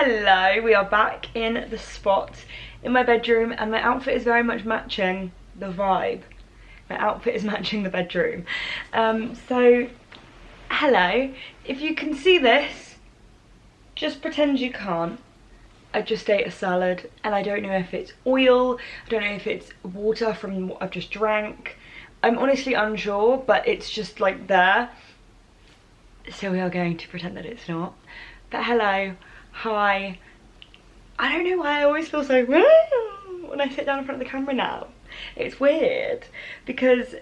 Hello, we are back in the spot in my bedroom and my outfit is very much matching the vibe. My outfit is matching the bedroom. So, hello. If you can see this, just pretend you can't. I just ate a salad and I don't know if it's oil, I don't know if it's water from what I've just drank. I'm honestly unsure, but it's just like there. So we are going to pretend that it's not. But hello. Hi. I don't know why I always feel so when I sit down in front of the camera now. It's weird because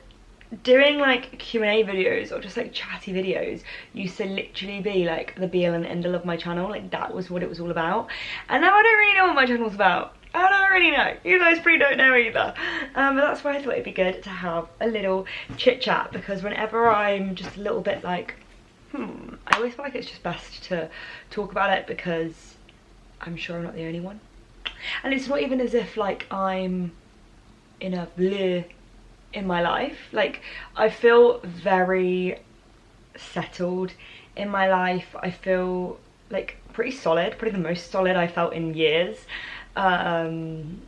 doing like Q&A videos or just like chatty videos used to literally be like the be all and end all of my channel. Like that was what it was all about. And now I don't really know what my channel's about. I don't really know. You guys probably don't know either. But that's why I thought it'd be good to have a little chit chat, because whenever I'm just a little bit like I always feel like it's just best to talk about it, because I'm sure I'm not the only one. And it's not even as if like I'm in a bleh in my life. Like I feel very settled in my life. I feel like pretty solid, probably the most solid I felt in years. Like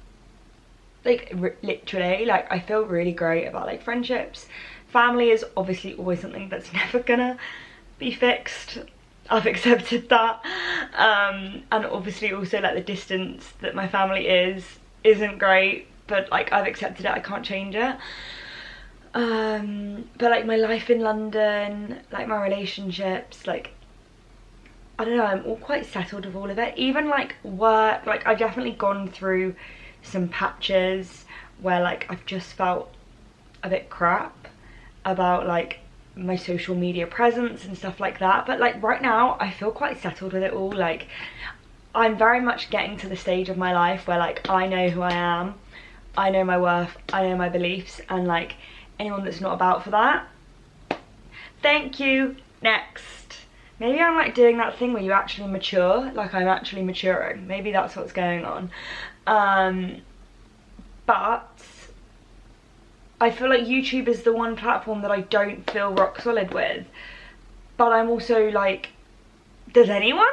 literally, like I feel really great about like friendships. Family is obviously always something that's never gonna be fixed. I've accepted that, and obviously also like the distance that my family isn't great, but like I've accepted it. I can't change it. But like my life in London, like my relationships, like I don't know, I'm all quite settled with all of it. Even like work, like I've definitely gone through some patches where like I've just felt a bit crap about like my social media presence and stuff like that, but like right now I feel quite settled with it all. Like I'm very much getting to the stage of my life where like I know who I am, I know my worth, I know my beliefs, and like anyone that's not about for that, thank you, next. Maybe I'm like doing that thing where you actually mature, like I'm actually maturing. Maybe that's what's going on. But I feel like YouTube is the one platform that I don't feel rock solid with. But I'm also like, does anyone?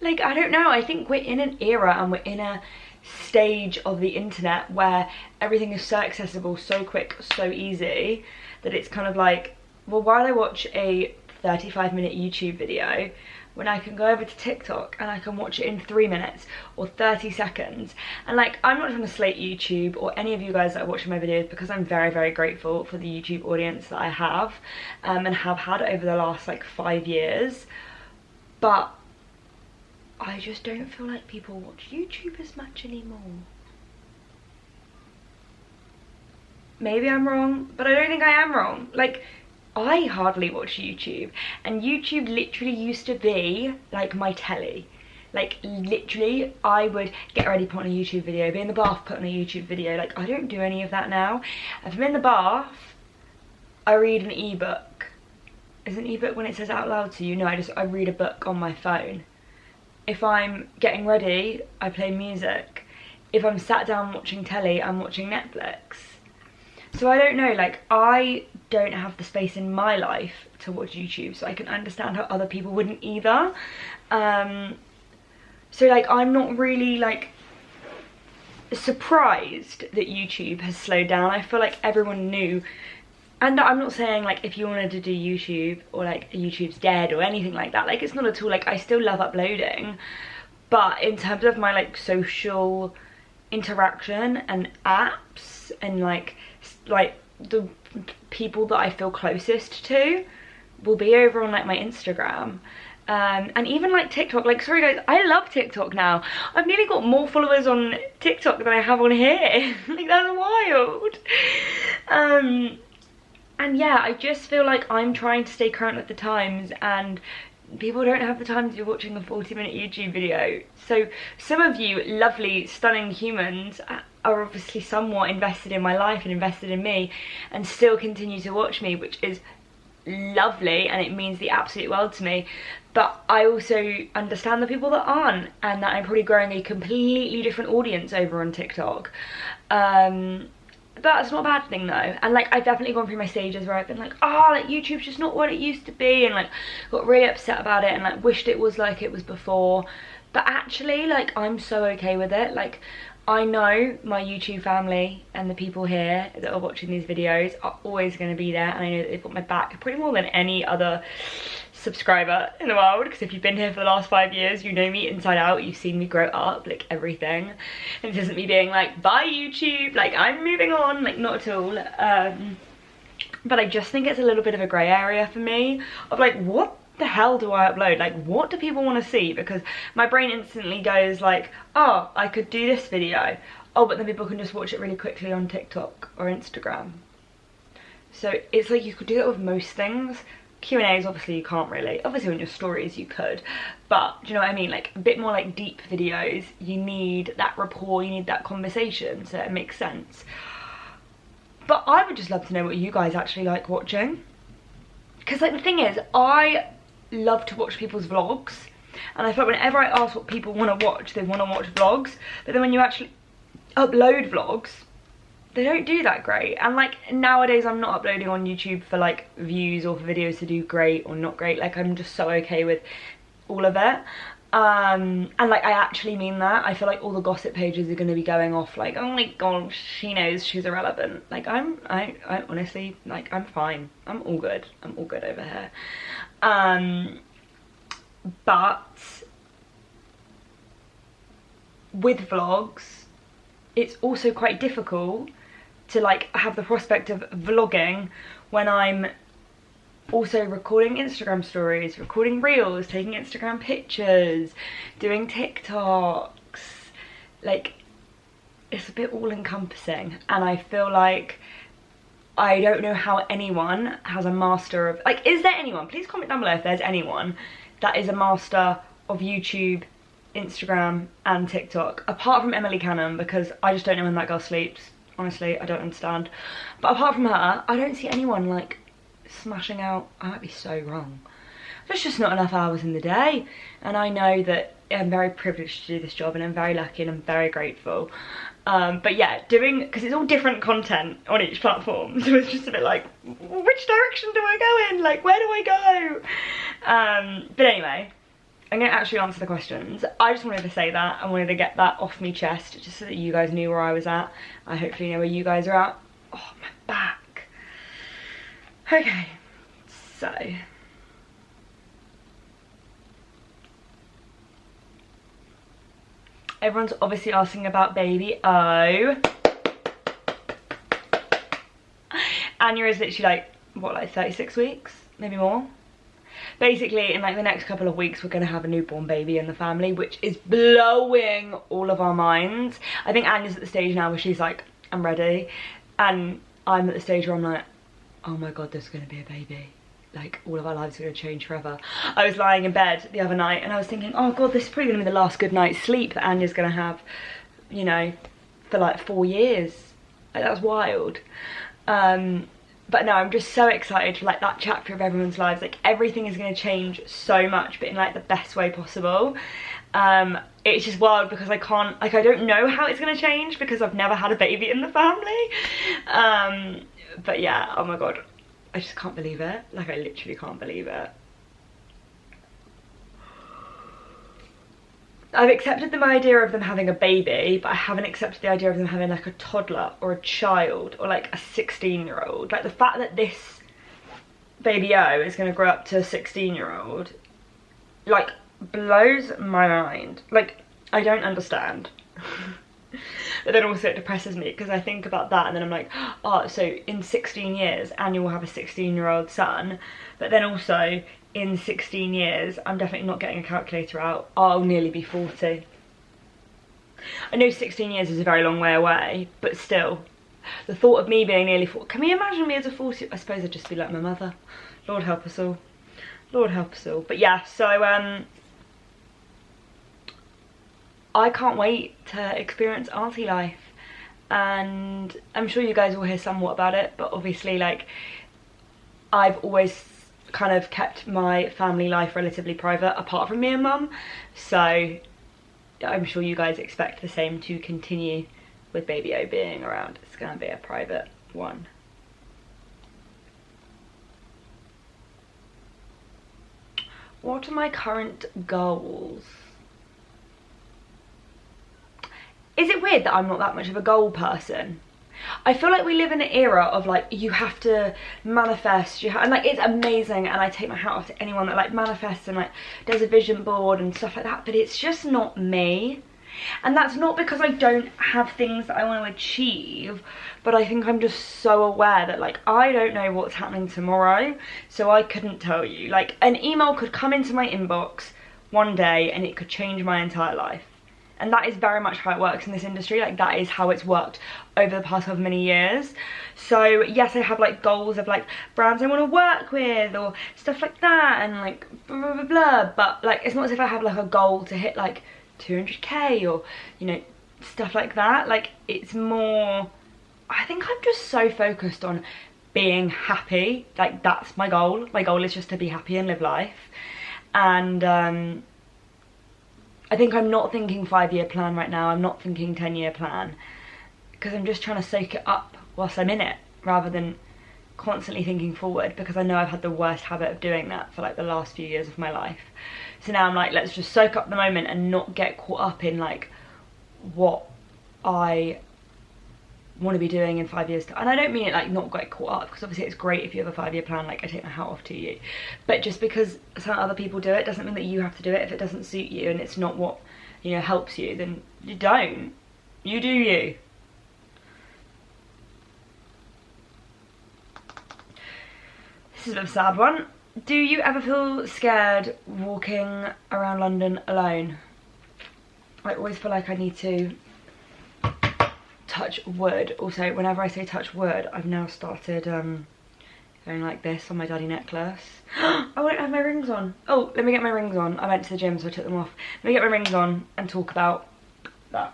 Like, I don't know. I think we're in an era and we're in a stage of the internet where everything is so accessible, so quick, so easy, that it's kind of like, well, why would I watch a 35-minute YouTube video when I can go over to TikTok and I can watch it in 3 minutes or 30 seconds. And like, I'm not trying to slate YouTube or any of you guys that are watching my videos, because I'm very, very grateful for the YouTube audience that I have and have had over the last like 5 years. But I just don't feel like people watch YouTube as much anymore. Maybe I'm wrong, but I don't think I am wrong. Like, I hardly watch YouTube, and YouTube literally used to be like my telly. Like literally I would get ready, put on a YouTube video, be in the bath, put on a YouTube video. Like I don't do any of that now. If I'm in the bath, I read an ebook. Is an ebook when it says out loud to you? No, I read a book on my phone. If I'm getting ready, I play music. If I'm sat down watching telly, I'm watching Netflix. So I don't know, like I don't have the space in my life to watch YouTube, so I can understand how other people wouldn't either. So like I'm not really like surprised that YouTube has slowed down. I feel like everyone knew, and I'm not saying like if you wanted to do YouTube or like YouTube's dead or anything like that, like it's not at all. Like I still love uploading, but in terms of my like social interaction and apps and like the people that I feel closest to will be over on like my Instagram, and even like TikTok. Like, sorry guys, I love TikTok now. I've nearly got more followers on TikTok than I have on here. Like that's wild. And yeah, I just feel like I'm trying to stay current with the times, and people don't have the time to be watching a 40-minute YouTube video. So some of you lovely, stunning humans are obviously somewhat invested in my life and invested in me and still continue to watch me, which is lovely and it means the absolute world to me. But I also understand the people that aren't, and that I'm probably growing a completely different audience over on TikTok. But that's not a bad thing though. And like I've definitely gone through my stages where I've been like, oh, like YouTube's just not what it used to be, and like got really upset about it and like wished it was like it was before. But actually, like, I'm so okay with it. Like, I know my YouTube family and the people here that are watching these videos are always going to be there, and I know that they've got my back pretty more than any other subscriber in the world, because if you've been here for the last 5 years, you know me inside out. You've seen me grow up, like, everything. And this isn't me being like, bye YouTube, like, I'm moving on, like, not at all. But I just think it's a little bit of a grey area for me of like, what the hell do I upload? Like, what do people want to see? Because my brain instantly goes like, oh, I could do this video. Oh, but then people can just watch it really quickly on TikTok or Instagram. So it's like, you could do that with most things. Q&As, obviously you can't really. Obviously on your stories you could. But, do you know what I mean? Like, a bit more like deep videos, you need that rapport, you need that conversation, so it makes sense. But I would just love to know what you guys actually like watching. Because, like, the thing is, I love to watch people's vlogs, and I feel like whenever I ask what people want to watch, they want to watch vlogs. But then when you actually upload vlogs, they don't do that great. And like, nowadays I'm not uploading on YouTube for like views or for videos to do great or not great. Like, I'm just so okay with all of it. And like, I actually mean that. I feel like all the gossip pages are going to be going off like, oh my god, she knows she's irrelevant. Like, I honestly, like, I'm fine. I'm all good. I'm all good over here. But with vlogs, it's also quite difficult to like have the prospect of vlogging when I'm also recording Instagram stories, recording reels, taking Instagram pictures, doing TikToks. Like, it's a bit all encompassing, and I feel like I don't know how anyone has a master of, like, is there anyone, please comment down below if there's anyone that is a master of YouTube, Instagram and TikTok, apart from Emily Cannon, because I just don't know when that girl sleeps. Honestly, I don't understand. But apart from her, I don't see anyone like smashing out. I might be so wrong. There's just not enough hours in the day, and I know that I'm very privileged to do this job, and I'm very lucky and I'm very grateful. But yeah, because it's all different content on each platform, so it's just a bit like, which direction do I go in? Like, where do I go? But anyway, I'm going to actually answer the questions. I just wanted to say that. I wanted to get that off my chest, just so that you guys knew where I was at. I hopefully know where you guys are at. Oh, my back. Okay, so everyone's obviously asking about baby O. Anya is literally like, what, like 36 weeks? Maybe more? Basically, in like the next couple of weeks, we're going to have a newborn baby in the family, which is blowing all of our minds. I think Anya's at the stage now where she's like, I'm ready. And I'm at the stage where I'm like, oh my god, there's going to be a baby. Like, all of our lives are going to change forever. I was lying in bed the other night and I was thinking, oh god, this is probably going to be the last good night's sleep that Anya's going to have, you know, for like 4 years. Like, that's wild. But no, I'm just so excited for like that chapter of everyone's lives. Like, everything is going to change so much, but in like the best way possible. It's just wild because I can't, like, I don't know how it's going to change because I've never had a baby in the family. But yeah, oh my god, I just can't believe it. Like, I literally can't believe it. I've accepted the idea of them having a baby, but I haven't accepted the idea of them having like a toddler or a child or like a 16-year-old. Like, the fact that this baby O is going to grow up to a 16-year-old, like, blows my mind. Like, I don't understand. But then also it depresses me because I think about that and then I'm like, oh, so in 16 years Anya will have a 16-year-old son, but then also in 16 years, I'm definitely not getting a calculator out, I'll nearly be 40. I know 16 years is a very long way away, but still, the thought of me being nearly 40, can we imagine me as a 40, I suppose I'd just be like my mother. Lord help us all. Lord help us all. But yeah, so I can't wait to experience auntie life, and I'm sure you guys will hear somewhat about it, but obviously, like, I've always kind of kept my family life relatively private apart from me and mum, so I'm sure you guys expect the same to continue with baby O being around. It's gonna be a private one. What are my current goals? is it weird that I'm not that much of a goal person? I feel like we live in an era of like, you have to manifest, and like, it's amazing, and I take my hat off to anyone that like manifests and like does a vision board and stuff like that, but it's just not me. And that's not because I don't have things that I want to achieve, but I think I'm just so aware that like, I don't know what's happening tomorrow, so I couldn't tell you. Like, an email could come into my inbox one day and it could change my entire life. And that is very much how it works in this industry. Like, that is how it's worked over the past however many years. So yes, I have like goals of like brands I want to work with or stuff like that, and like blah blah blah blah, but like, it's not as if I have like a goal to hit like 200k or, you know, stuff like that. Like, it's more, I think I'm just so focused on being happy. Like, that's my goal. My goal is just to be happy and live life. And I think I'm not thinking 5-year plan right now. I'm not thinking 10-year plan, because I'm just trying to soak it up whilst I'm in it, rather than constantly thinking forward, because I know I've had the worst habit of doing that for like the last few years of my life. So now I'm like, let's just soak up the moment and not get caught up in like what I want to be doing in 5 years. And I don't mean it like not get caught up, because obviously it's great if you have a 5-year plan, like I take my hat off to you. But just because some other people do it doesn't mean that you have to do it. If it doesn't suit you and it's not what, you know, helps you, then you don't. You do you. This is a bit of a sad one. Do you ever feel scared walking around London alone? I always feel like I need to touch wood. Also, whenever I say touch wood, I've now started going like this on my daddy necklace. I won't have my rings on. Oh, let me get my rings on. I went to the gym, so I took them off. Let me get my rings on and talk about that.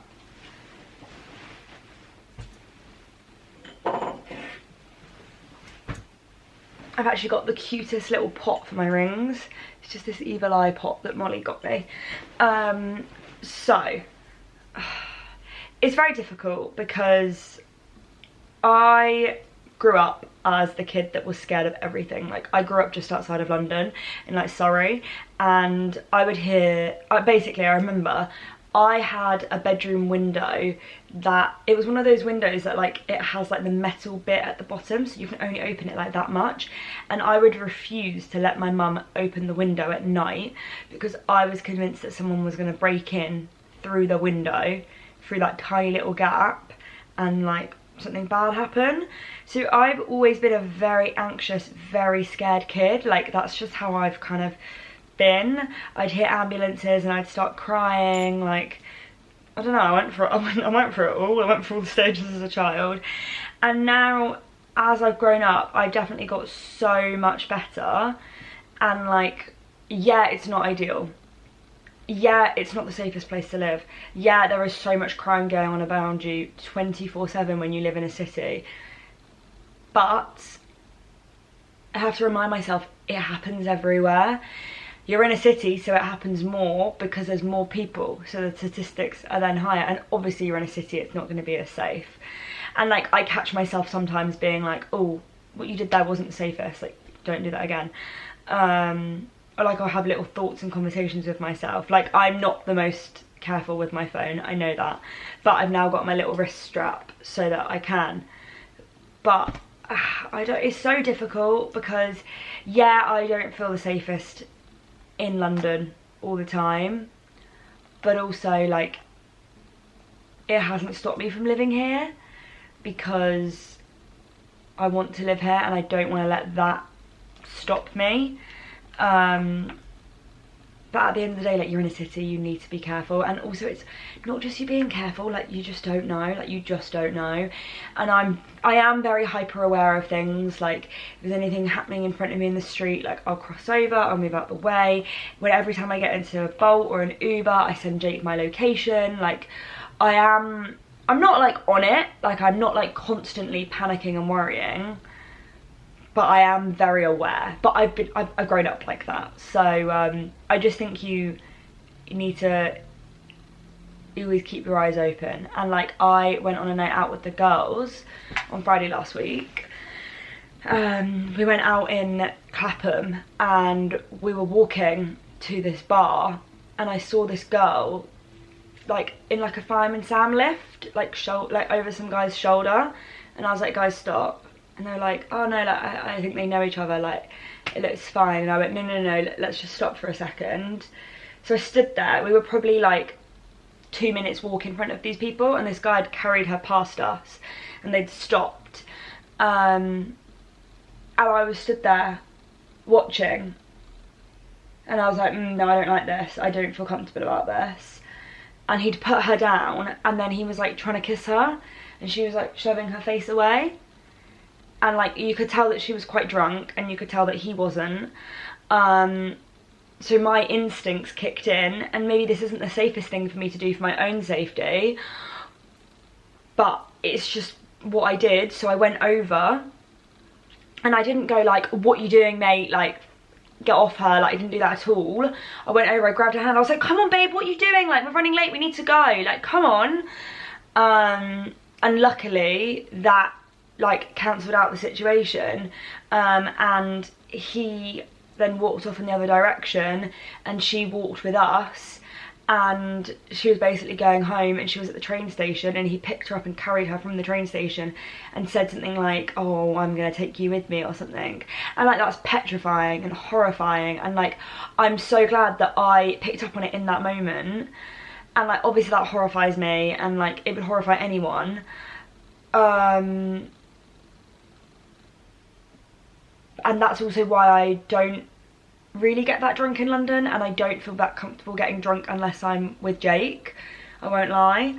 I've actually got the cutest little pot for my rings. It's just this evil eye pot that Molly got me. So, it's very difficult because I grew up as the kid that was scared of everything. Like, I grew up just outside of London in like Surrey, and I would hear, basically I remember I had a bedroom window that, it was one of those windows that like, it has like the metal bit at the bottom, so you can only open it like that much. And I would refuse to let my mum open the window at night, because I was convinced that someone was going to break in through the window, through that tiny little gap, and like something bad happen. So I've always been a very anxious, very scared kid. Like, that's just how I've kind of been. I'd hear ambulances and I'd start crying. Like, I don't know, I went for it all. I went through all the stages as a child. And now, as I've grown up, I definitely got so much better. And like, yeah, it's not ideal. Yeah, it's not the safest place to live. Yeah, there is so much crime going on around you 24/7 when you live in a city. But I have to remind myself, it happens everywhere. You're in a city, so it happens more because there's more people, so the statistics are then higher. And obviously you're in a city, it's not going to be as safe. And like, I catch myself sometimes being like, oh, what you did there wasn't the safest, like, don't do that again. Or like, I'll have little thoughts and conversations with myself. Like, I'm not the most careful with my phone, I know that, but I've now got my little wrist strap so that I can. But it's so difficult because, yeah, I don't feel the safest in London all the time, but also like, it hasn't stopped me from living here, because I want to live here and I don't want to let that stop me. But at the end of the day, like, you're in a city, you need to be careful. And also, it's not just you being careful, like, you just don't know, like, you just don't know. And I am very hyper aware of things. Like, if there's anything happening in front of me in the street, like, I'll cross over, I'll move out the way. When every time I get into a Bolt or an Uber, I send Jake my location. Like, I'm not like on it, like, I'm not like constantly panicking and worrying, but I am very aware. But I've grown up like that. So I just think you need to always keep your eyes open. And like, I went on a night out with the girls on Friday last week. We went out in Clapham and we were walking to this bar, and I saw this girl like in like a Fireman Sam lift, like over some guy's shoulder, and I was like, guys, stop. And they were like, oh no, like I think they know each other, like it looks fine. And I went, no, let's just stop for a second. So I stood there. We were probably like 2 minutes walk in front of these people, and this guy had carried her past us, and they'd stopped. And I was stood there watching, and I was like, no, I don't like this. I don't feel comfortable about this. And he'd put her down, and then he was like trying to kiss her, and she was like shoving her face away. And like you could tell that she was quite drunk, and you could tell that he wasn't. So my instincts kicked in, and maybe this isn't the safest thing for me to do for my own safety, but it's just what I did. So I went over, and I didn't go like, what are you doing, mate, like get off her, like I didn't do that at all. I went over, I grabbed her hand, I was like, come on babe, what are you doing, like we're running late, we need to go, like come on. And luckily that like cancelled out the situation, and he then walked off in the other direction, and she walked with us, and she was basically going home, and she was at the train station, and he picked her up and carried her from the train station and said something like, oh, I'm gonna take you with me or something. And like that's petrifying and horrifying, and like I'm so glad that I picked up on it in that moment. And like obviously that horrifies me, and like it would horrify anyone. And that's also why I don't really get that drunk in London, and I don't feel that comfortable getting drunk unless I'm with Jake, I won't lie.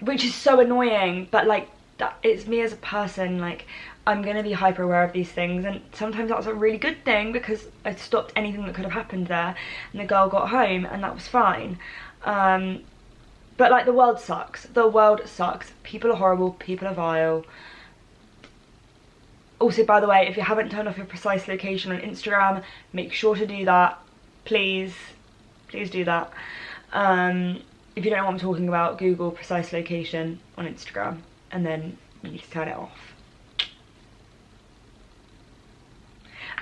Which is so annoying, but like that it's me as a person, like I'm gonna be hyper aware of these things, and sometimes that's a really good thing because I stopped anything that could have happened there, and the girl got home and that was fine. But like the world sucks, people are horrible, people are vile. Also, by the way, if you haven't turned off your precise location on Instagram, make sure to do that. Please do that. If you don't know what I'm talking about, Google precise location on Instagram, and then you need to turn it off.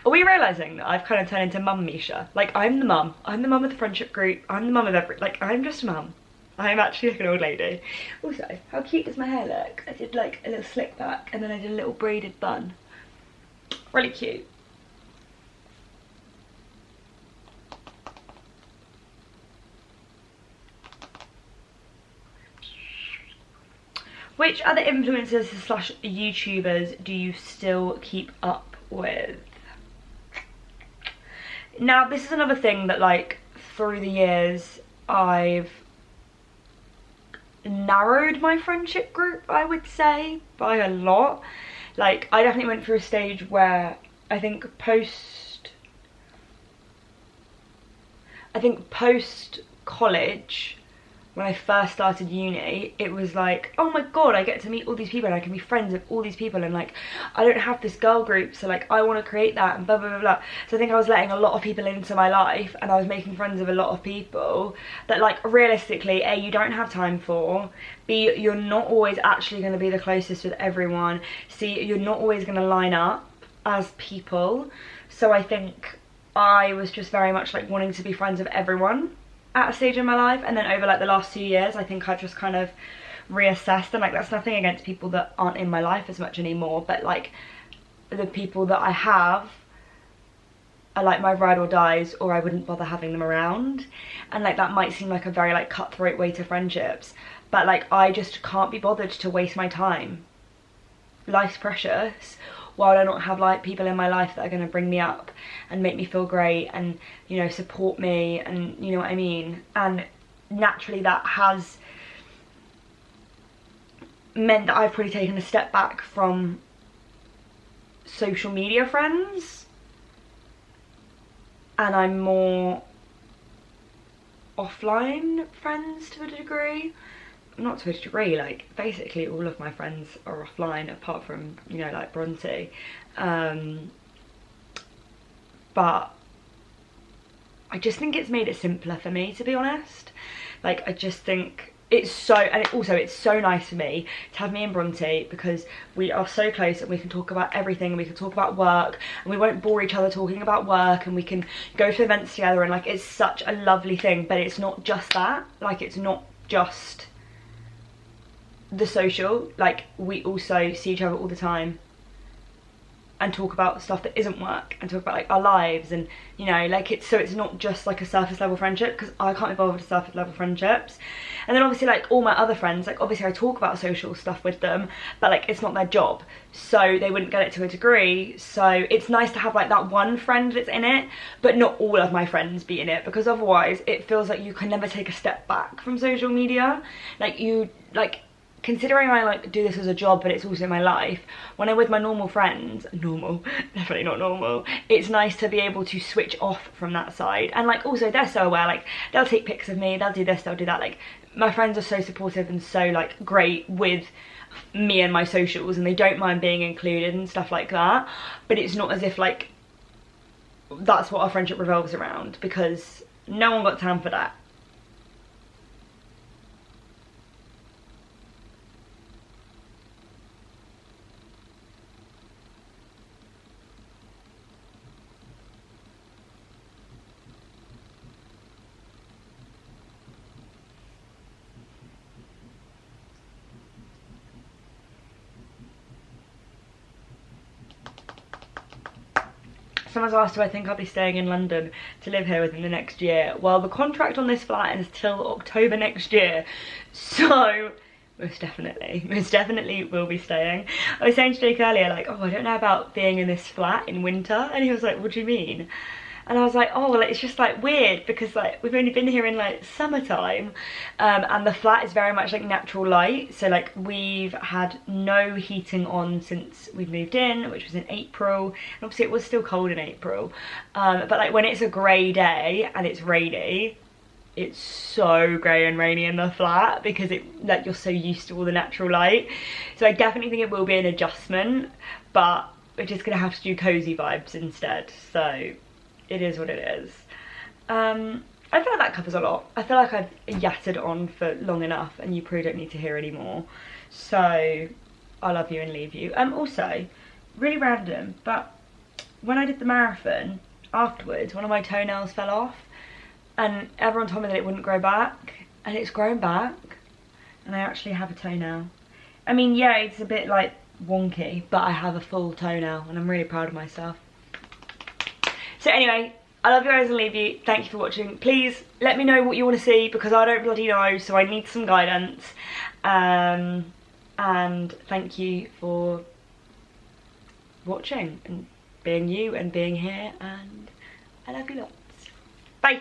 Are we realising that I've kind of turned into mum Misha? Like, I'm the mum of the friendship group, I'm the mum of like, I'm just a mum. I'm actually like an old lady. Also, how cute does my hair look? I did like a little slick back, and then I did a little braided bun. Really cute. Which other influencers slash YouTubers do you still keep up with? Now, this is another thing that like through the years I've narrowed my friendship group, I would say, by a lot. Like, I definitely went through a stage where I think post college, when I first started uni, it was like, oh my god, I get to meet all these people and I can be friends with all these people, and like I don't have this girl group, so like I want to create that, and blah blah blah blah. So I think I was letting a lot of people into my life, and I was making friends with a lot of people that like realistically, A, you don't have time for, B, you're not always actually going to be the closest with everyone, C, you're not always going to line up as people. So I think I was just very much like wanting to be friends with everyone at a stage in my life, and then over like the last 2 years I think I've just kind of reassessed, and like that's nothing against people that aren't in my life as much anymore, but like the people that I have are like my ride or dies, or I wouldn't bother having them around. And like that might seem like a very like cutthroat way to friendships, but like I just can't be bothered to waste my time. Life's precious, while I don't have like people in my life that are going to bring me up and make me feel great and, you know, support me, and you know what I mean. And naturally that has meant that I've probably taken a step back from social media friends, and I'm more offline friends to a degree. Not to a degree, like basically all of my friends are offline apart from, you know, like Bronte. But I just think it's made it simpler for me, to be honest. Like I just think it's so, and it's so nice for me to have me and Bronte, because we are so close and we can talk about everything, and we can talk about work, and we won't bore each other talking about work, and we can go to events together, and like it's such a lovely thing. But it's not just that, like it's not just the social, like we also see each other all the time and talk about stuff that isn't work, and talk about like our lives, and you know, like it's not just like a surface level friendship, because I can't be bothered with surface level friendships. And then obviously like all my other friends, like obviously I talk about social stuff with them, but like it's not their job, so they wouldn't get it to a degree. So it's nice to have like that one friend that's in it, but not all of my friends be in it, because otherwise it feels like you can never take a step back from social media. Considering I like do this as a job, but it's also my life, when I'm with my normal friends, definitely not normal, it's nice to be able to switch off from that side. And like also they're so aware, like they'll take pics of me, they'll do this, they'll do that. Like my friends are so supportive and so like great with me and my socials, and they don't mind being included and stuff like that. But it's not as if like that's what our friendship revolves around, because no one got time for that. Someone's asked if I think I'll be staying in London to live here within the next year. Well, the contract on this flat is till October next year, so most definitely will be staying. I was saying to Jake earlier, like, oh, I don't know about being in this flat in winter, and he was like, what do you mean? And I was like, oh, well, it's just like weird, because like we've only been here in like summertime, and the flat is very much like natural light. So like we've had no heating on since we moved in, which was in April. And obviously it was still cold in April, but like when it's a grey day and it's rainy, it's so grey and rainy in the flat, because it like you're so used to all the natural light. So I definitely think it will be an adjustment, but we're just gonna have to do cozy vibes instead. So it is what it is. I feel like that covers a lot. I feel like I've yattered on for long enough, and you probably don't need to hear any more. So I love you and leave you. Also, really random, but when I did the marathon afterwards, one of my toenails fell off, and everyone told me that it wouldn't grow back, and it's grown back, and I actually have a toenail. I mean, yeah, it's a bit like wonky, but I have a full toenail, and I'm really proud of myself. So anyway, I love you guys and leave you. Thank you for watching. Please let me know what you want to see, because I don't bloody know, so I need some guidance. And thank you for watching and being you and being here, and I love you lots. Bye.